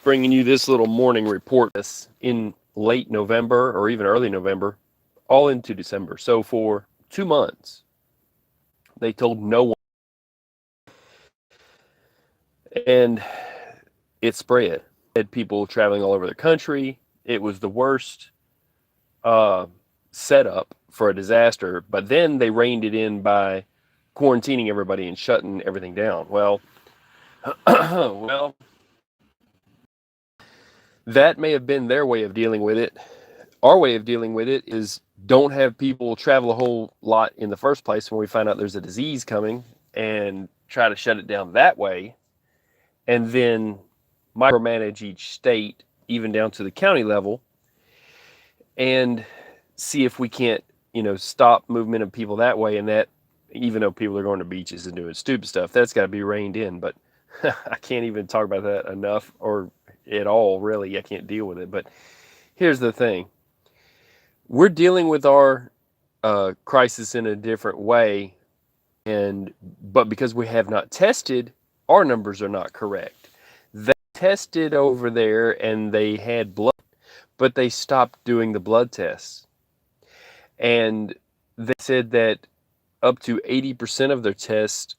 bringing you this little morning report that's in late November or even early November, all into December. So for 2 months, they told no one, and it spread. Had people traveling all over the country. It was the worst uh, setup for a disaster. But then they reined it in by quarantining everybody and shutting everything down. Well, well, that may have been their way of dealing with it. Our way of dealing with it is don't have people travel a whole lot in the first place when we find out there's a disease coming and try to shut it down that way, and then micromanage each state, even down to the county level, and see if we can't, stop movement of people that way. And that, even though people are going to beaches and doing stupid stuff, that's got to be reined in. But I can't even talk about that enough or at all, really. I can't deal with it. But here's the thing. We're dealing with our crisis in a different way, but because we have not tested, our numbers are not correct. They tested over there and they had blood, but they stopped doing the blood tests. And they said that up to 80% of their tests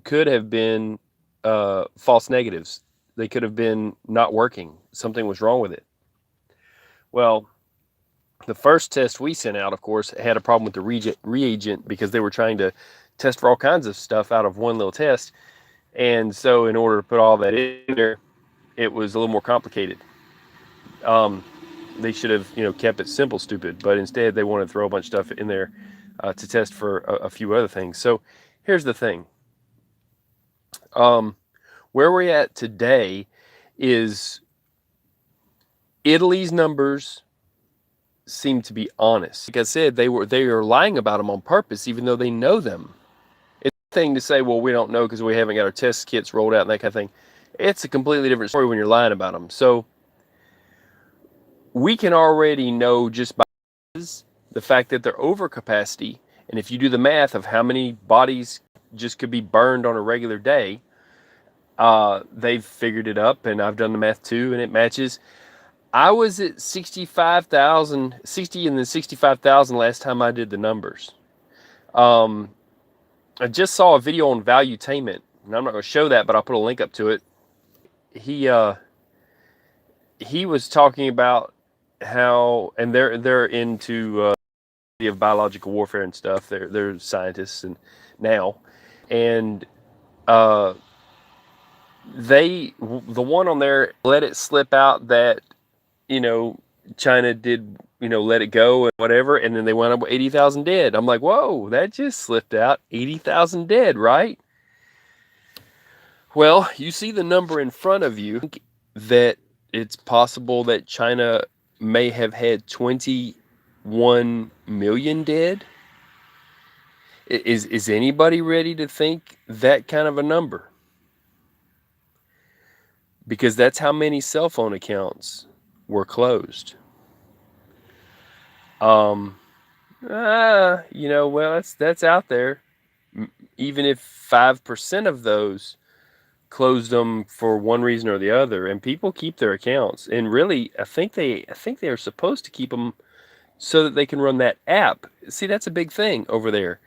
could have been false negatives. They could have been not working. Something was wrong with it. Well, the first test we sent out, of course, had a problem with the reagent because they were trying to test for all kinds of stuff out of one little test. And so in order to put all that in there, it was a little more complicated. They should have, kept it simple, stupid. But instead, they wanted to throw a bunch of stuff in there to test for a few other things. So here's the thing. Where we're at today is Italy's numbers seem to be honest. Like I said, they are lying about them on purpose, even though they know them. It's a thing to say, well, we don't know because we haven't got our test kits rolled out and that kind of thing. It's a completely different story when you're lying about them. So we can already know just by the fact that they're over capacity. And if you do the math of how many bodies just could be burned on a regular day, they've figured it up, and I've done the math too, and it matches. I was at 65,000, 60 and then 65,000 last time I did the numbers. I just saw a video on Valuetainment, and I'm not going to show that, but I'll put a link up to it. He was talking about how, and they're into of biological warfare and stuff. They're scientists and now, and the one on there let it slip out that China did, let it go and whatever, and then they went up with 80,000 dead. I'm like, whoa, that just slipped out. 80,000 dead, right? Well, you see the number in front of you, that it's possible that China may have had 21 million dead. Is anybody ready to think that kind of a number? Because that's how many cell phone accounts were closed. Well, that's out there. Even if 5% of those closed them for one reason or the other, and people keep their accounts, and really, I think they are supposed to keep them so that they can run that app. See, that's a big thing over there.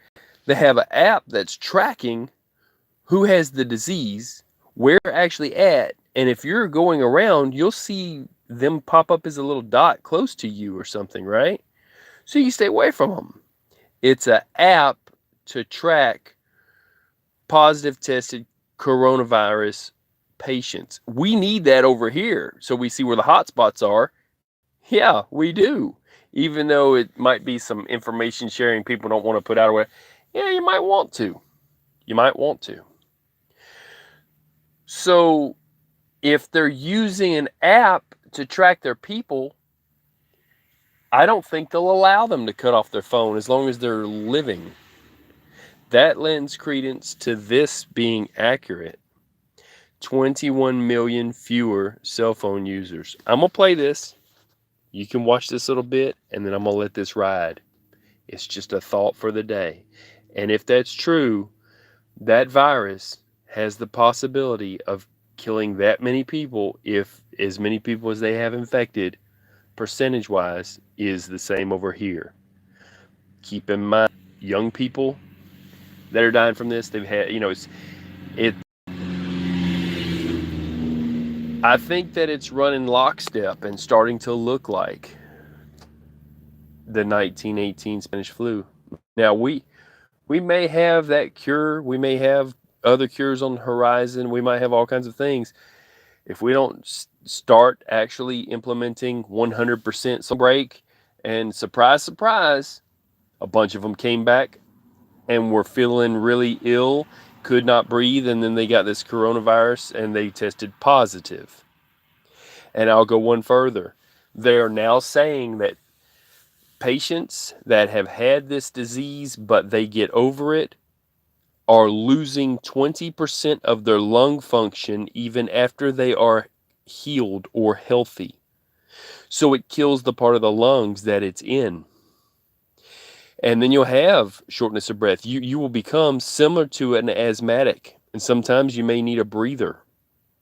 They have an app that's tracking who has the disease, where they're actually at, and if you're going around, you'll see them pop up as a little dot close to you or something, right? So you stay away from them. It's an app to track positive tested coronavirus patients. We need that over here so we see where the hot spots are. Yeah, we do. Even though it might be some information sharing people don't want to put out away. Yeah, you might want to. So if they're using an app to track their people, I don't think they'll allow them to cut off their phone as long as they're living. That lends credence to this being accurate. 21 million fewer cell phone users. I'm going to play this. You can watch this little bit, and then I'm going to let this ride. It's just a thought for the day. And if that's true, that virus has the possibility of killing that many people, if as many people as they have infected, percentage wise, is the same over here. Keep in mind, young people that are dying from this, they've had, it. I think that it's running lockstep and starting to look like the 1918 Spanish flu. Now we may have that cure, we may have other cures on the horizon, we might have all kinds of things. If we don't start actually implementing 100% some break, and surprise, surprise, a bunch of them came back and were feeling really ill, could not breathe, and then they got this coronavirus and they tested positive. And I'll go one further. They are now saying that patients that have had this disease but they get over it are losing 20% of their lung function even after they are healed or healthy. So it kills the part of the lungs that it's in. And then you'll have shortness of breath. You will become similar to an asthmatic. And sometimes you may need a breather,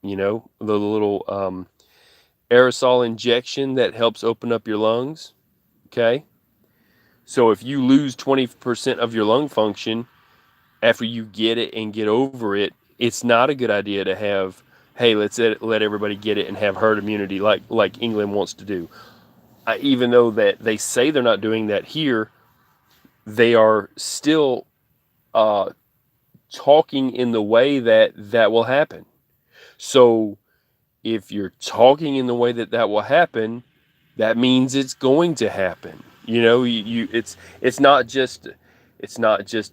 the little aerosol injection that helps open up your lungs. Okay. So if you lose 20% of your lung function after you get it and get over it, it's not a good idea to have, hey, let's let everybody get it and have herd immunity like England wants to do. Even though that they say they're not doing that here, they are still talking in the way that will happen. So if you're talking in the way that will happen, that means it's going to happen. It's not just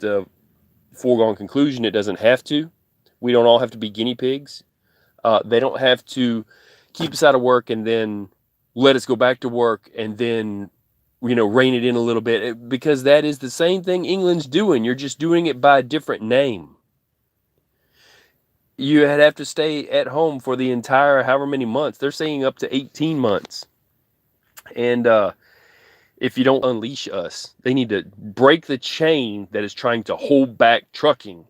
a foregone conclusion. It doesn't have to. We don't all have to be guinea pigs. They don't have to keep us out of work and then let us go back to work and then, rein it in a little bit, because that is the same thing England's doing. You're just doing it by a different name. You have to stay at home for the entire however many months. They're saying up to 18 months. And if you don't unleash us, they need to break the chain that is trying to hold back trucking,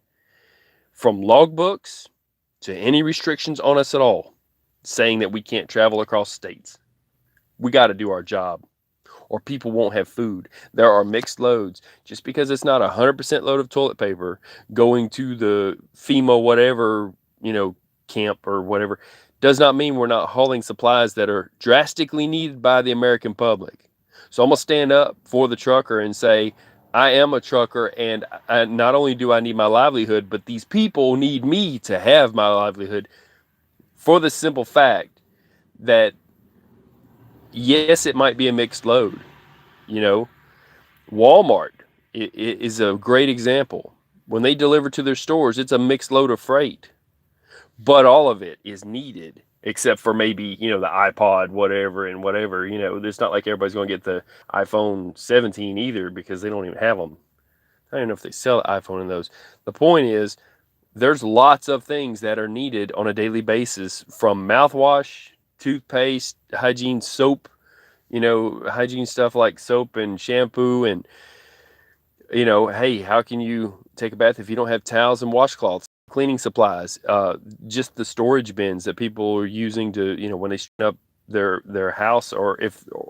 from logbooks to any restrictions on us at all, saying that we can't travel across states. We got to do our job, or people won't have food. There are mixed loads. Just because it's not 100% load of toilet paper going to the FEMA whatever, camp or whatever, does not mean we're not hauling supplies that are drastically needed by the American public. So I'm going to stand up for the trucker and say, I am a trucker, and not only do I need my livelihood, but these people need me to have my livelihood, for the simple fact that, yes, it might be a mixed load. Walmart is a great example. When they deliver to their stores, it's a mixed load of freight, but all of it is needed, except for maybe, the iPod, whatever. It's not like everybody's going to get the iPhone 17 either, because they don't even have them. I don't know if they sell the iPhone in those. The point is, there's lots of things that are needed on a daily basis, from mouthwash, toothpaste, hygiene, soap, hygiene stuff like soap and shampoo. And, hey, how can you take a bath if you don't have towels and washcloths? Cleaning supplies, just the storage bins that people are using to, when they straighten up their house, or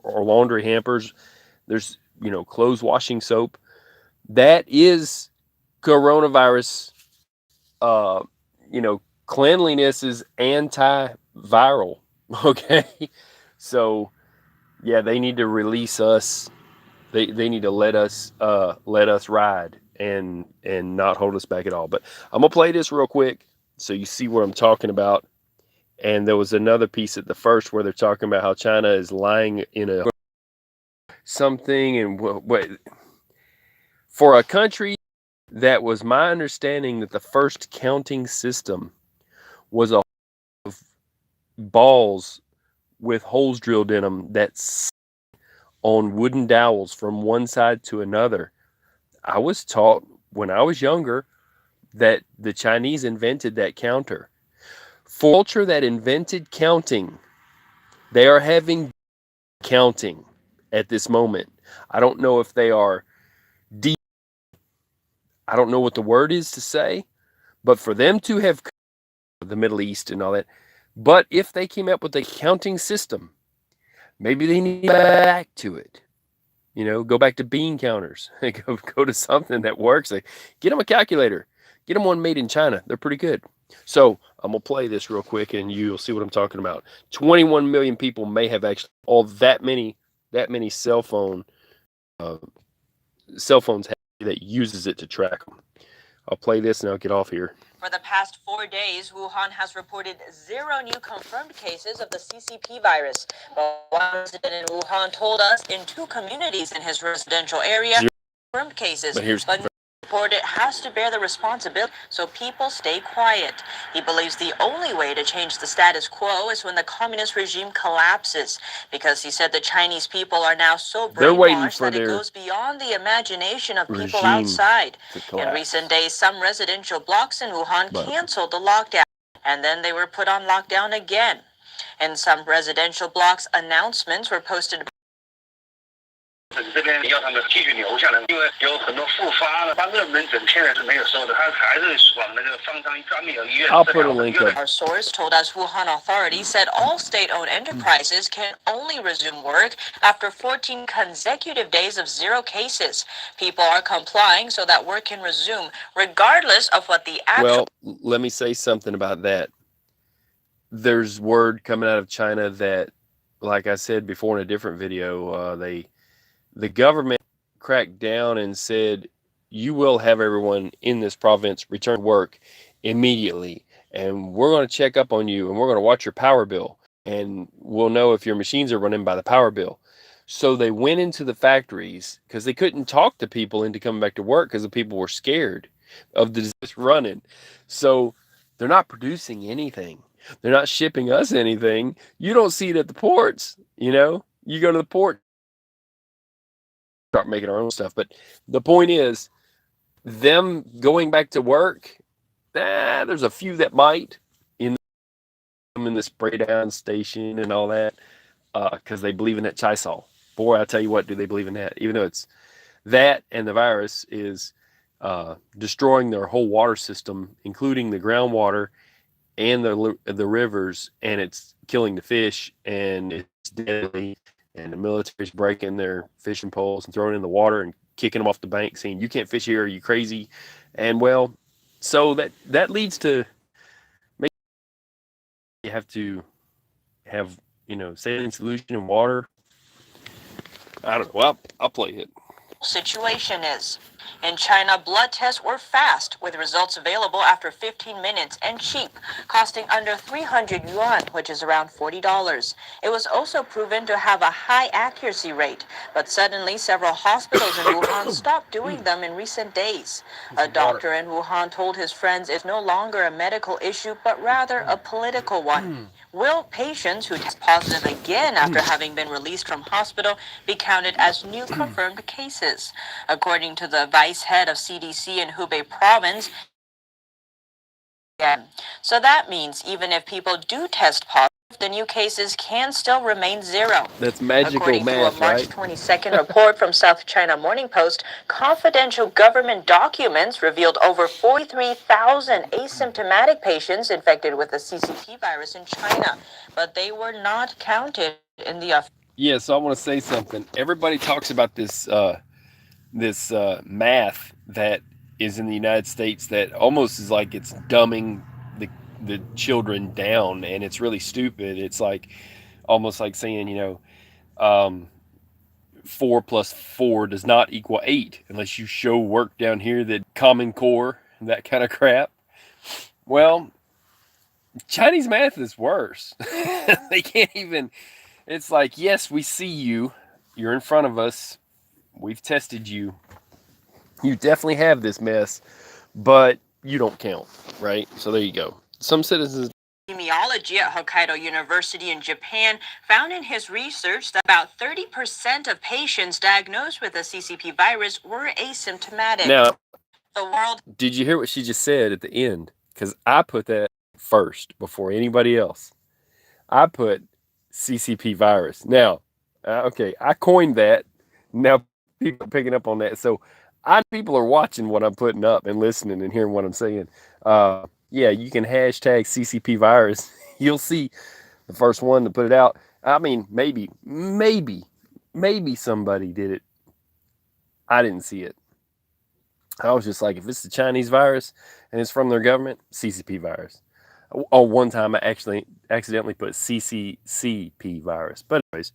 laundry hampers. There's, clothes washing soap. That is coronavirus. Cleanliness is antiviral. Okay. So yeah, they need to release us. They need to let us ride and not hold us back at all. But I'm gonna play this real quick so you see what I'm talking about. And there was another piece at the first where they're talking about how China is lying in a something, and what for a country that was my understanding that the first counting system was a of balls with holes drilled in them that's on wooden dowels from one side to another. I was taught when I was younger that the Chinese invented that counter. For culture that invented counting, they are having counting at this moment. I don't know if they are deep. I don't know what the word is to say, but for them to have the Middle East and all that. But if they came up with a counting system, maybe they need to go back to it. Go back to bean counters. go to something that works. Like, get them a calculator. Get them one made in China. They're pretty good. So I'm gonna play this real quick, and you'll see what I'm talking about. 21 million people may have actually all that many cell phones that uses it to track them. I'll play this and I'll get off here. For the past 4 days, Wuhan has reported 0 new confirmed cases of the CCP virus. But one resident in Wuhan told us in 2 communities in his residential area, confirmed cases, but reported has to bear the responsibility, so people stay quiet. He believes the only way to change the status quo is when the communist regime collapses, because he said the Chinese people are now so brainwashed that it goes beyond the imagination of people outside. In recent days, some residential blocks in Wuhan canceled the lockdown, and then they were put on lockdown again. In some residential blocks, announcements were posted. I'll put a link up. Our source told us Wuhan authorities said all state-owned enterprises can only resume work after 14 consecutive days of 0 cases. People are complying so that work can resume regardless of what the actual... Well, let me say something about that. There's word coming out of China that, like I said before in a different video, the government cracked down and said, you will have everyone in this province return to work immediately. And we're going to check up on you, and we're going to watch your power bill. And we'll know if your machines are running by the power bill. So they went into the factories because they couldn't talk to people into coming back to work because the people were scared of the disease running. So they're not producing anything. They're not shipping us anything. You don't see it at the ports. You go to the port, start making our own stuff. But the point is, them going back to work, there's a few that might in the spray down station and all that, because they believe in that Chisol. Boy, I tell you what, do they believe in that? Even though it's that and the virus is destroying their whole water system, including the groundwater and the rivers, and it's killing the fish, and it's deadly. And the military's breaking their fishing poles and throwing in the water and kicking them off the bank, saying, you can't fish here, are you crazy? And well, so that leads to maybe you have to have, saline solution in water. I don't know. Well, I'll play it. Situation is. In China, blood tests were fast, with results available after 15 minutes and cheap, costing under 300 yuan, which is around $40. It was also proven to have a high accuracy rate, but suddenly several hospitals in Wuhan stopped doing them in recent days. A doctor in Wuhan told his friends it's no longer a medical issue, but rather a political one. Will patients who test positive again after having been released from hospital be counted as new confirmed cases? According to the vice head of CDC in Hubei province, so that means even if people do test positive, the new cases can still remain 0. That's magical math, right? According to a March 22nd report from South China Morning Post, confidential government documents revealed over 43,000 asymptomatic patients infected with the CCP virus in China, but they were not counted in the... Yeah, so I want to say something. Everybody talks about this math that is in the United States that almost is like it's dumbing the children down, and it's really stupid. It's like almost like saying 4 plus 4 does not equal 8 unless you show work down here that Common Core and that kind of crap. Well, Chinese math is worse. They can't even. It's like, yes, we see you, you're in front of us, we've tested you, you definitely have this mess, but you don't count, right? So there you go. Some citizens... Epidemiology at Hokkaido University in Japan found in his research that about 30% of patients diagnosed with the CCP virus were asymptomatic. Now, did you hear what she just said at the end? Because I put that first before anybody else. I put CCP virus. Now, okay, I coined that. Now people are picking up on that. So people are watching what I'm putting up and listening and hearing what I'm saying. Yeah, you can hashtag CCP virus. You'll see the first one to put it out. I mean, maybe somebody did it. I didn't see it. I was just like, if it's the Chinese virus and it's from their government, CCP virus. Oh, one time I actually accidentally put CCCP virus. But anyways,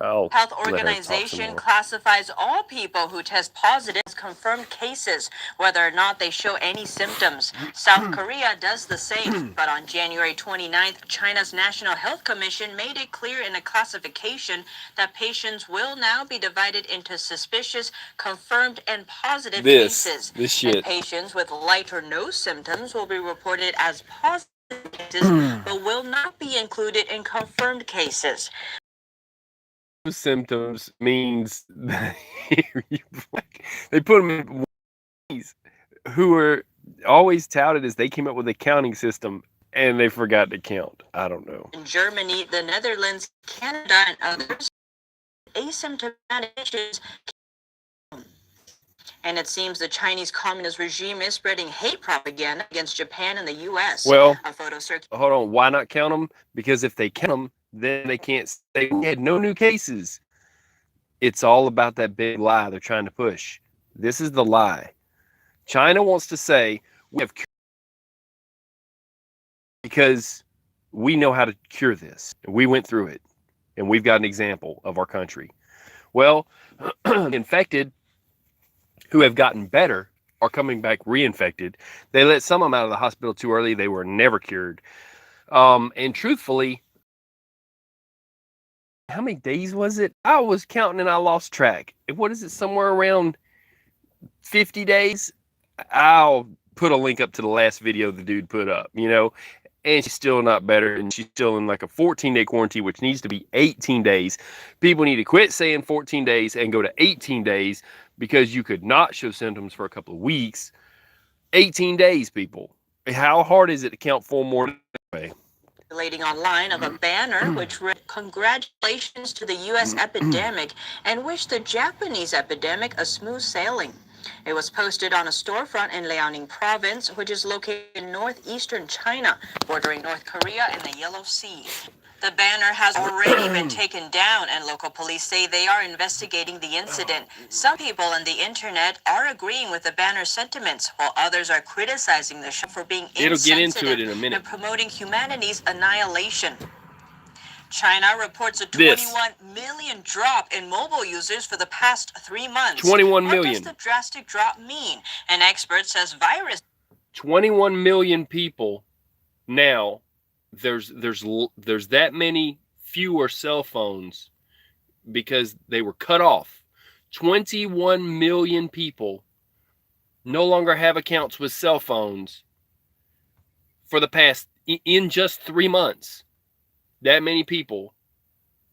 Health Organization classifies all people who test positive as confirmed cases, whether or not they show any symptoms. South Korea does the same, but on January 29th, China's National Health Commission made it clear in a classification that patients will now be divided into suspicious, confirmed, and positive cases. This shit. And patients with light or no symptoms will be reported as positive cases, but will not be included in confirmed cases. Symptoms means that they put them in ways who are always touted as they came up with a counting system and they forgot to count. I don't know. In Germany, the Netherlands, Canada, and others, asymptomatic patients. And it seems the Chinese Communist regime is spreading hate propaganda against Japan and the U.S. Well, a photo hold on. Why not count them? Because if they count them, then they can't say we had no new cases. It's all about that big lie they're trying to push. This is the lie. China wants to say we have because we know how to cure this. We went through it, and we've got an example of our country. Well, infected who have gotten better are coming back reinfected. They let some of them out of the hospital too early. They were never cured. And truthfully, how many days was it? I was counting and I lost track. What is it? Somewhere around 50 days? I'll put a link up to the last video the dude put up, and she's still not better. And she's still in like a 14-day quarantine, which needs to be 18 days. People need to quit saying 14 days and go to 18 days because you could not show symptoms for a couple of weeks. 18 days, people. How hard is it to count 4 more days? Online of a banner which read, "Congratulations to the U.S. epidemic and wish the Japanese epidemic a smooth sailing." It was posted on a storefront in Liaoning province, which is located in northeastern China, bordering North Korea and the Yellow Sea. The banner has already been taken down, and local police say they are investigating the incident. Some people on the internet are agreeing with the banner's sentiments, while others are criticizing the show for being insensitive and promoting humanity's annihilation. China reports a 21 million drop in mobile users for the past 3 months. 21 million. What does the drastic drop mean? An expert says virus. 21 million people now. There's that many fewer cell phones because they were cut off. 21 million people no longer have accounts with cell phones for the past, in just 3 months. That many people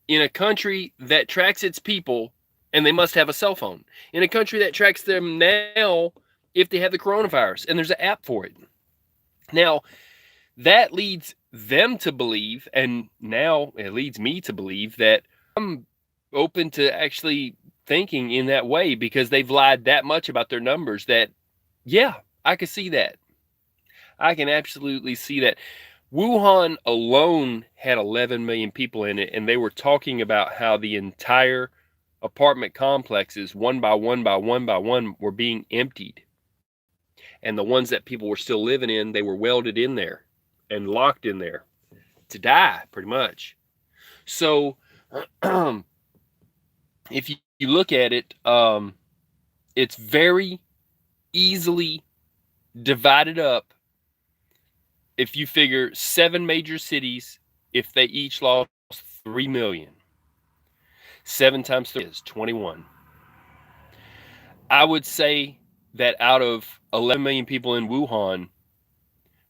in a country that tracks its people, and they must have a cell phone. In a country that tracks them now if they have the coronavirus, and there's an app for it. Now, that leads them to believe, and now it leads me to believe, that I'm open to actually thinking in that way because they've lied that much about their numbers that, yeah, I can see that. I can absolutely see that. Wuhan alone had 11 million people in it, and they were talking about how the entire apartment complexes, one by one by one by one, were being emptied. And the ones that people were still living in, they were welded in there and locked in there to die, pretty much. So if you look at it, it's very easily divided up. If you figure 7 major cities, if they each lost 3 million, 7 times 3 is 21. I would say that out of 11 million people in Wuhan,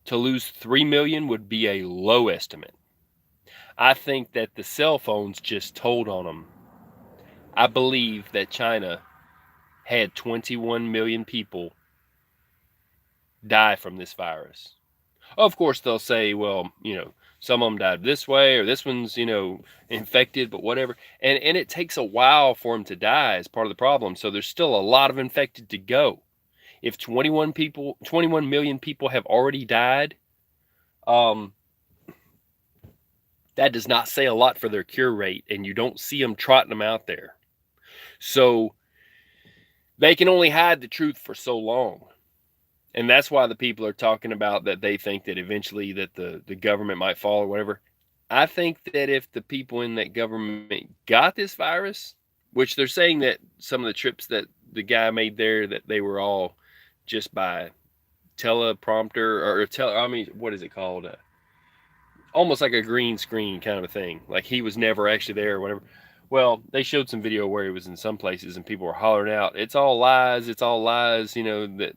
to lose 3 million would be a low estimate. I think that the cell phones just told on them. I believe that China had 21 million people die from this virus. Of course, they'll say, well, some of them died this way, or this one's, infected, but whatever. And it takes a while for them to die as part of the problem. So there's still a lot of infected to go. If 21 million people have already died, That does not say a lot for their cure rate, and you don't see them trotting them out there. So they can only hide the truth for so long. And that's why the people are talking about that they think that eventually that the government might fall or whatever. I think that if the people in that government got this virus, which they're saying that some of the trips that the guy made there, that they were all just by teleprompter what is it called? Almost like a green screen kind of a thing. Like he was never actually there or whatever. Well, they showed some video where he was in some places and people were hollering out, "It's all lies, it's all lies," man,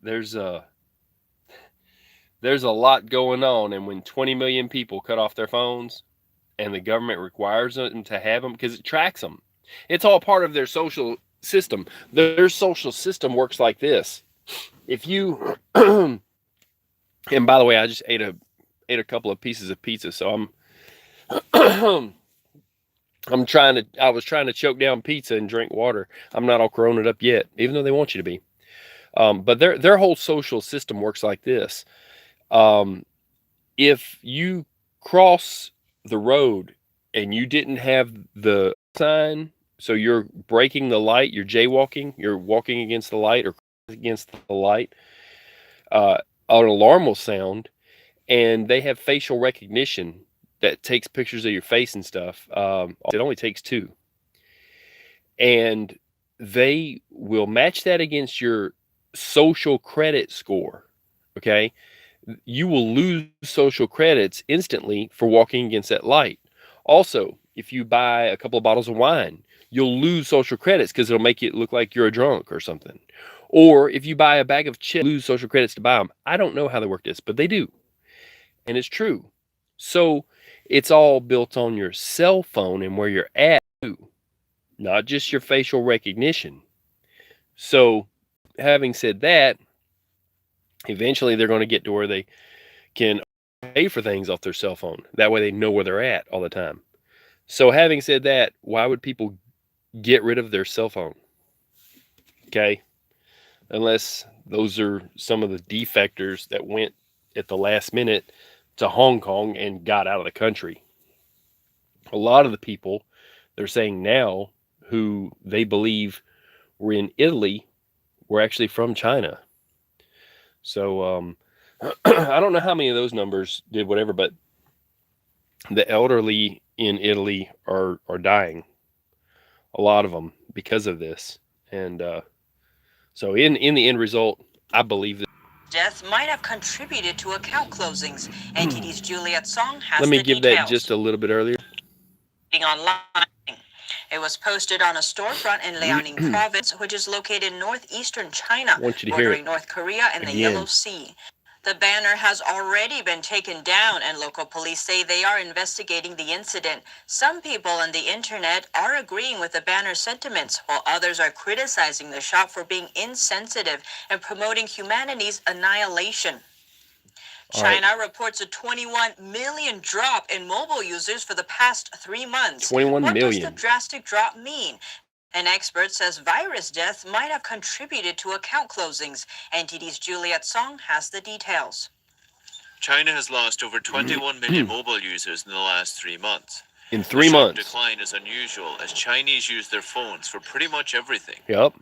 there's a lot going on, and when 20 million people cut off their phones and the government requires them to have them because it tracks them. It's all part of their social system. Their social system works like this. If you and by the way, I just ate a couple of pieces of pizza, so I was trying to choke down pizza and drink water. I'm not all coronaed up yet, even though they want you to be. But their whole social system works like this. If you cross the road and you didn't have the sign, so you're breaking the light, you're jaywalking, you're walking against the light or against the light, an alarm will sound, and they have facial recognition that takes pictures of your face and stuff. It only takes 2. And they will match that against your social credit score. Okay. You will lose social credits instantly for walking against that light. Also, if you buy a couple of bottles of wine, you'll lose social credits because it'll make it look like you're a drunk or something. Or if you buy a bag of chips, lose social credits to buy them. I don't know how they work this, but they do. And it's true. So it's all built on your cell phone and where you're at, not just your facial recognition. So having said that, eventually they're going to get to where they can pay for things off their cell phone. That way they know where they're at all the time. So having said that, why would people get rid of their cell phone? Okay. Unless those are some of the defectors that went at the last minute to Hong Kong and got out of the country. A lot of the people they're saying now who they believe were in Italy were actually from China. So I don't know how many of those numbers did whatever, but the elderly in Italy are dying. A lot of them because of this. And so in the end result, I believe that Death might have contributed to account closings. NTD's Juliet Song has let me the give details. that just a little bit earlier. Online. It was posted on a storefront in Liaoning province, which is located in northeastern China, bordering North Korea and the Yellow Sea. The banner has already been taken down, and local police say they are investigating the incident. Some people on the internet are agreeing with the banner's sentiments, while others are criticizing the shop for being insensitive and promoting humanity's annihilation. China reports a 21 million drop in mobile users for the past 3 months. 21 million. What does the drastic drop mean? An expert says virus death might have contributed to account closings. NTD's Juliet Song has the details. China has lost over 21 million mobile users in the last 3 months. In 3 months. The decline is unusual as Chinese use their phones for pretty much everything. Yep.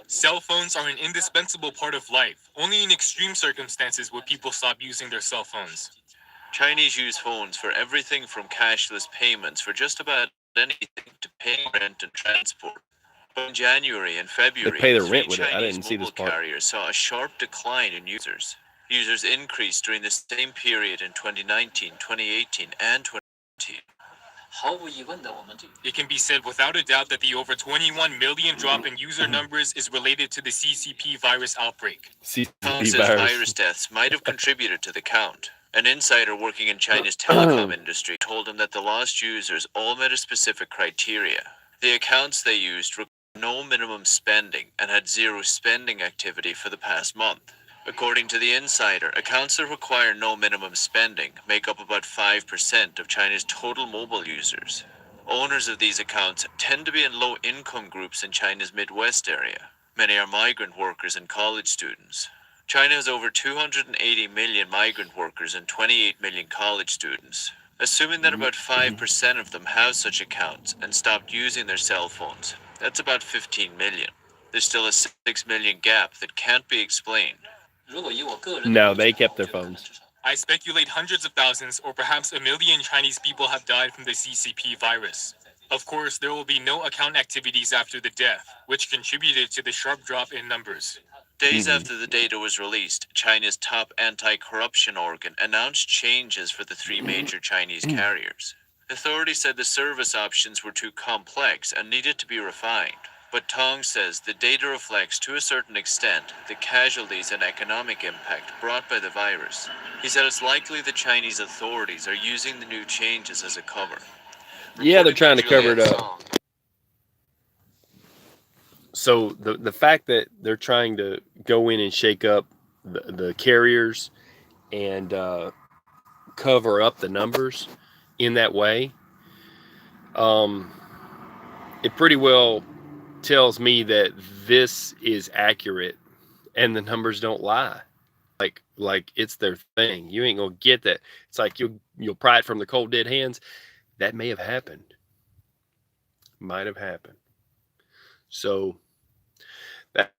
Cell phones are an indispensable part of life. Only in extreme circumstances would people stop using their cell phones. Chinese use phones for everything from cashless payments for just about anything to paying rent and transport. But in January and February, they pay their rent with it. I didn't see this part. Carriers saw a sharp decline in users. Users increased during the same period in 2019, 2018, and 2019. It can be said without a doubt that the over 21 million drop in user numbers is related to the CCP virus outbreak. Virus deaths might have contributed to the count. An insider working in China's telecom industry told him that the lost users all met a specific criteria. The accounts they used required no minimum spending and had zero spending activity for the past month. According to the insider, accounts that require no minimum spending make up about 5% of China's total mobile users. Owners of these accounts tend to be in low-income groups in China's Midwest area. Many are migrant workers and college students. China has over 280 million migrant workers and 28 million college students. Assuming that about 5% of them have such accounts and stopped using their cell phones, that's about 15 million. There's still a 6 million gap that can't be explained. No, they kept their phones. I speculate hundreds of thousands or perhaps a million Chinese people have died from the CCP virus. Of course, there will be no account activities after the death, which contributed to the sharp drop in numbers. Days after the data was released, China's top anti-corruption organ announced changes for the three major Chinese carriers. Authorities said the service options were too complex and needed to be refined. But Tong says the data reflects to a certain extent the casualties and economic impact brought by the virus. He said it's likely the Chinese authorities are using the new changes as a cover. Yeah, they're trying to cover it Juliet up. Song. So the fact that they're trying to go in and shake up the carriers and cover up the numbers in that way, it pretty well tells me that this is accurate and the numbers don't lie. Like it's their thing. You ain't gonna get that. It's like you'll pry it from the cold dead hands. That may have happened. Might have happened. So that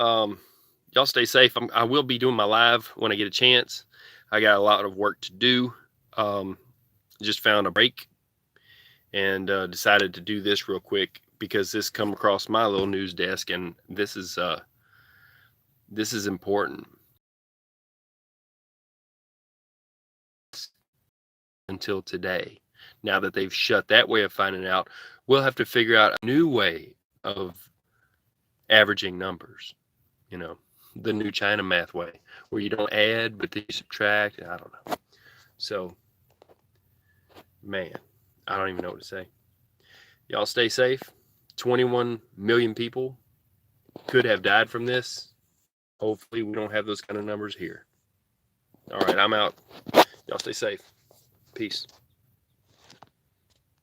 y'all stay safe. I will be doing my live when I get a chance. I got a lot of work to do. Just found a break and decided to do this real quick because this come across my little news desk, and this is important. Until today, now that they've shut that way of finding out, we'll have to figure out a new way of averaging numbers. You know, the new China math way, where you don't add but then you subtract. I don't know. So, man, I don't even know what to say. Y'all stay safe. 21 million people could have died from this. Hopefully we don't have those kind of numbers here. All right, I'm out. Y'all stay safe. Peace.